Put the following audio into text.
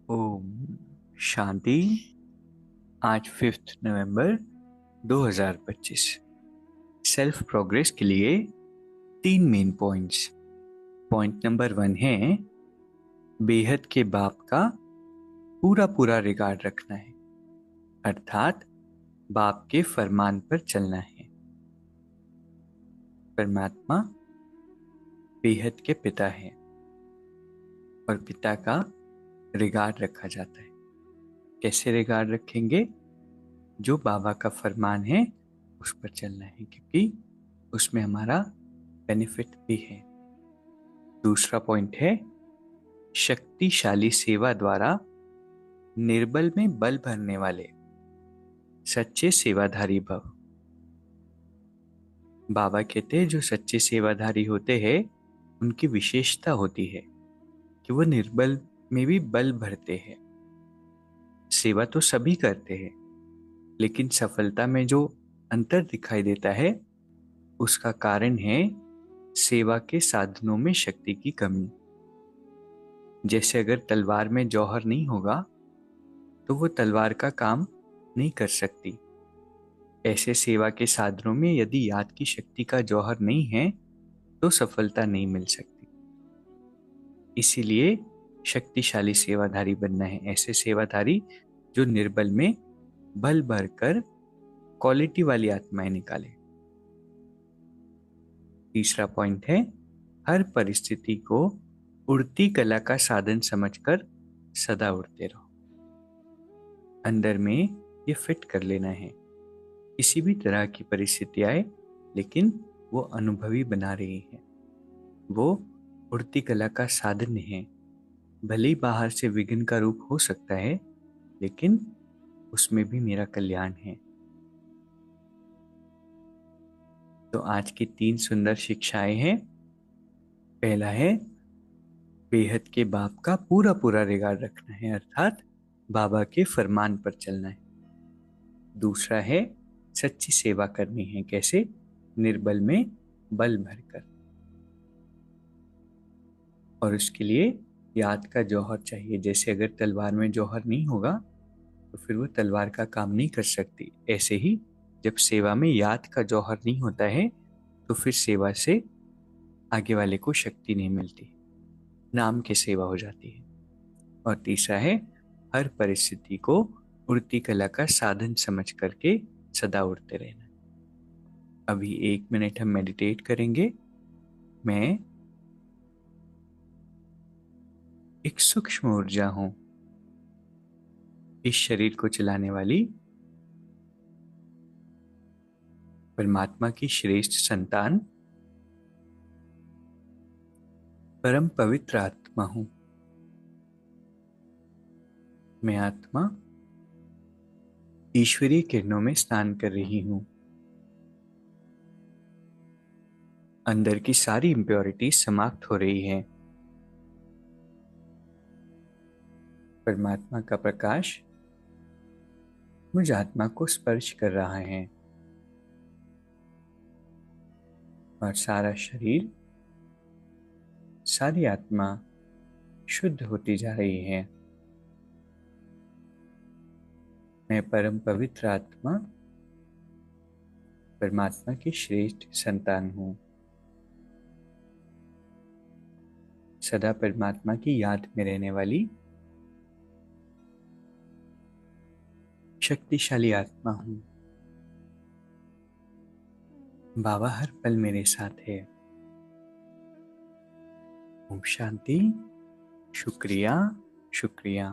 ओम शांति। आज 5 नवंबर 2025। Self progress के लिए 3 मेन पॉइंट्स। पॉइंट नंबर 1 है बेहद के बाप का पूरा पूरा रिगार्ड रखना है, अर्थात बाप के फरमान पर चलना है। परमात्मा बेहद के पिता है और पिता का रिगार्ड रखा जाता है। कैसे रिगार्ड रखेंगे? जो बाबा का फरमान है उस पर चलना है, क्योंकि उसमें हमारा बेनिफिट भी है। दूसरा पॉइंट है शक्तिशाली सेवा द्वारा निर्बल में बल भरने वाले सच्चे सेवाधारी भव। बाबा कहते हैं जो सच्चे सेवाधारी होते हैं उनकी विशेषता होती है कि वो निर्बल में भी बल भरते हैं। सेवा तो सभी करते हैं, लेकिन सफलता में जो अंतर दिखाई देता है उसका कारण है सेवा के साधनों में शक्ति की कमी। जैसे अगर तलवार में जौहर नहीं होगा तो वो तलवार का काम नहीं कर सकती। ऐसे सेवा के साधनों में यदि याद की शक्ति का जौहर नहीं है तो सफलता नहीं मिल सकती। इसीलिए शक्तिशाली सेवाधारी बनना है, ऐसे सेवाधारी जो निर्बल में बल भरकर क्वालिटी वाली आत्माएं निकाले। तीसरा पॉइंट है हर परिस्थिति को उड़ती कला का साधन समझकर सदा उड़ते रहो। अंदर में ये फिट कर लेना है, किसी भी तरह की परिस्थिति आए लेकिन वो अनुभवी बना रही है। वो उड़ती कला का साधन है। भले ही बाहर से विघ्न का रूप हो सकता है, लेकिन उसमें भी मेरा कल्याण है। तो आज की 3 सुंदर शिक्षाएं हैं। पहला है बेहद के बाप का पूरा पूरा रिगार्ड रखना है, अर्थात बाबा के फरमान पर चलना है। दूसरा है सच्ची सेवा करनी है। कैसे? निर्बल में बल भरकर। और उसके लिए याद का जौहर चाहिए। जैसे अगर तलवार में जौहर नहीं होगा तो फिर वो तलवार का काम नहीं कर सकती। ऐसे ही जब सेवा में याद का जौहर नहीं होता है तो फिर सेवा से आगे वाले को शक्ति नहीं मिलती, नाम की सेवा हो जाती है। और तीसरा है हर परिस्थिति को उड़ती कला का साधन समझ करके सदा उड़ते रहना। अभी 1 मिनट हम मेडिटेट करेंगे। मैं एक सूक्ष्म ऊर्जा हूं, इस शरीर को चलाने वाली परमात्मा की श्रेष्ठ संतान, परम पवित्र आत्मा हूं। मैं आत्मा ईश्वरीय किरणों में स्नान कर रही हूं। अंदर की सारी इम्प्योरिटी समाप्त हो रही है। परमात्मा का प्रकाश मुझ आत्मा को स्पर्श कर रहा है और सारा शरीर, सारी आत्मा शुद्ध होती जा रही है। मैं परम पवित्र आत्मा, परमात्मा की श्रेष्ठ संतान हूं। सदा परमात्मा की याद में रहने वाली शक्तिशाली आत्मा हूं। बाबा हर पल मेरे साथ है। ओम शांति। शुक्रिया, शुक्रिया।